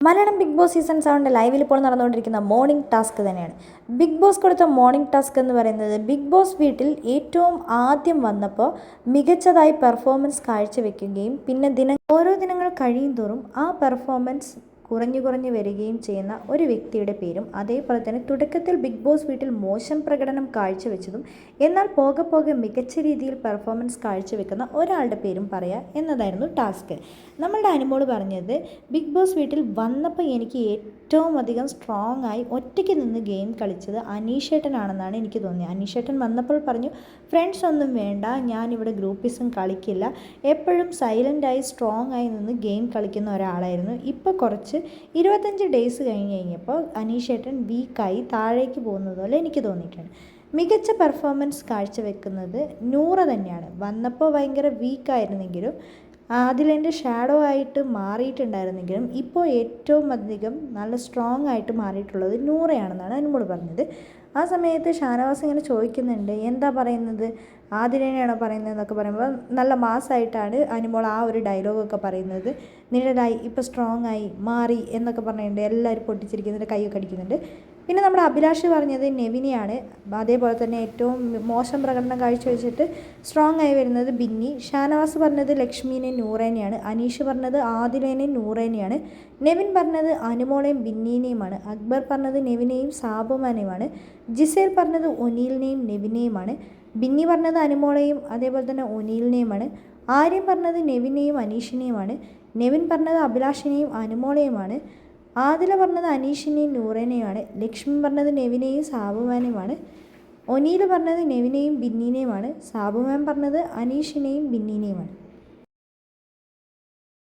Malayalam big boss season 7 ലൈവിൽ ഇപ്പോൾ നടന്നുകൊണ്ടിരിക്കുന്ന മോർണിംഗ് ടാസ്ക് തന്നെയാണ്. ബിഗ് ബോസ് കൊടുത്ത മോർണിംഗ് ടാസ്ക് എന്ന് പറയുന്നത് ബിഗ് ബോസ് വീട്ടിൽ ഏറ്റവും ആദ്യം വന്നപ്പോൾ മികച്ചതായി പെർഫോമൻസ് കാഴ്ചവെക്കുകയും പിന്നെ ഓരോ ദിനങ്ങൾ കഴിയും തോറും ആ പെർഫോമൻസ് കുറഞ്ഞു വരികയും ചെയ്യുന്ന ഒരു വ്യക്തിയുടെ പേരും, അതേപോലെ തന്നെ തുടക്കത്തിൽ ബിഗ് ബോസ് വീട്ടിൽ മോശം പ്രകടനം കാഴ്ചവെച്ചതും എന്നാൽ പോകെ മികച്ച രീതിയിൽ പെർഫോമൻസ് കാഴ്ചവെക്കുന്ന ഒരാളുടെ പേരും പറയുക എന്നതായിരുന്നു ടാസ്ക്. നമ്മളുടെ അനുമോള് പറഞ്ഞത്, ബിഗ് ബോസ് വീട്ടിൽ വന്നപ്പോൾ എനിക്ക് ഏറ്റവും അധികം സ്ട്രോങ് ആയി ഒറ്റയ്ക്ക് നിന്ന് ഗെയിം കളിച്ചത് അനീഷേട്ടനാണെന്നാണ് എനിക്ക് തോന്നിയത്. അനീഷേട്ടൻ വന്നപ്പോൾ പറഞ്ഞു, ഫ്രണ്ട്സ് ഒന്നും വേണ്ട, ഞാനിവിടെ ഗ്രൂപ്പിസം കളിക്കില്ല, എപ്പോഴും സൈലൻ്റായി സ്ട്രോങ് ആയി നിന്ന് ഗെയിം കളിക്കുന്ന ഒരാളായിരുന്നു. ഇപ്പോൾ കുറച്ച് 25 ഡേയ്സ് കഴിഞ്ഞപ്പോൾ അനീഷേട്ടൻ വീക്കായി താഴേക്ക് പോകുന്നത് പോലെ എനിക്ക് തോന്നിയിട്ടുണ്ട്. മികച്ച പെർഫോമൻസ് കാഴ്ചവെക്കുന്നത് നൂറ തന്നെയാണ്. വന്നപ്പോൾ ഭയങ്കര വീക്കായിരുന്നെങ്കിലും അതിലെൻ്റെ ഷാഡോ ആയിട്ട് മാറിയിട്ടുണ്ടായിരുന്നെങ്കിലും ഇപ്പോൾ ഏറ്റവും അധികം നല്ല സ്ട്രോങ് ആയിട്ട് മാറിയിട്ടുള്ളത് നൂറയാണെന്നാണ് അനുമോൾ പറഞ്ഞത്. ആ സമയത്ത് ഷാനവാസ് ഇങ്ങനെ ചോദിക്കുന്നുണ്ട്, എന്താ പറയുന്നത്, ആതിരേനെയാണോ പറയുന്നത് എന്നൊക്കെ പറയുമ്പോൾ നല്ല മാസ്സായിട്ടാണ് അനുമോൾ ആ ഒരു ഡയലോഗൊക്കെ പറയുന്നത്. നിഴലായി, ഇപ്പോൾ സ്ട്രോങ് ആയി, മാറി എന്നൊക്കെ പറഞ്ഞിട്ടുണ്ട്. എല്ലാവരും പൊട്ടിച്ചിരിക്കുന്നുണ്ട്, കൈയൊക്കെ അടിക്കുന്നുണ്ട്. പിന്നെ നമ്മുടെ അഭിലാഷ് പറഞ്ഞത് നെവിനെയാണ്. അതേപോലെ തന്നെ ഏറ്റവും മോശം പ്രകടനം കാഴ്ചവെച്ചിട്ട് സ്ട്രോങ് ആയി വരുന്നത് ബിന്നി. ഷാനവാസ് പറഞ്ഞത് ലക്ഷ്മീനെ നൂറേനെയാണ്. അനീഷ് പറഞ്ഞത് ആദിലേനെയും നൂറേനെയാണ്. നെവിൻ പറഞ്ഞത് അനുമോളെയും ബിന്നീനെയുമാണ്. അക്ബർ പറഞ്ഞത് നെവിനെയും സാബുമാനെയുമാണ്. ജിസേൽ പറഞ്ഞത് ഒനീലിനെയും നെവിനെയുമാണ്. ബിന്നി പറഞ്ഞത് അനുമോളെയും അതേപോലെ തന്നെ ഒനീലിനെയുമാണ്. ആര്യൻ പറഞ്ഞത് നെവിനെയും അനീഷിനെയുമാണ്. നെവിൻ പറഞ്ഞത് അഭിലാഷിനെയും അനുമോളെയുമാണ്. ആദില പറഞ്ഞത് അനീഷിനെയും നൂറേനെയുമാണ്. ലക്ഷ്മി പറഞ്ഞത് നെവിനെയും സാബുമാനെയുമാണ്. ഒനീൽ പറഞ്ഞത് നെവിനെയും ബിന്നീനെയുമാണ്. സാബുമാൻ പറഞ്ഞത് അനീഷിനെയും ബിന്നീനെയുമാണ്.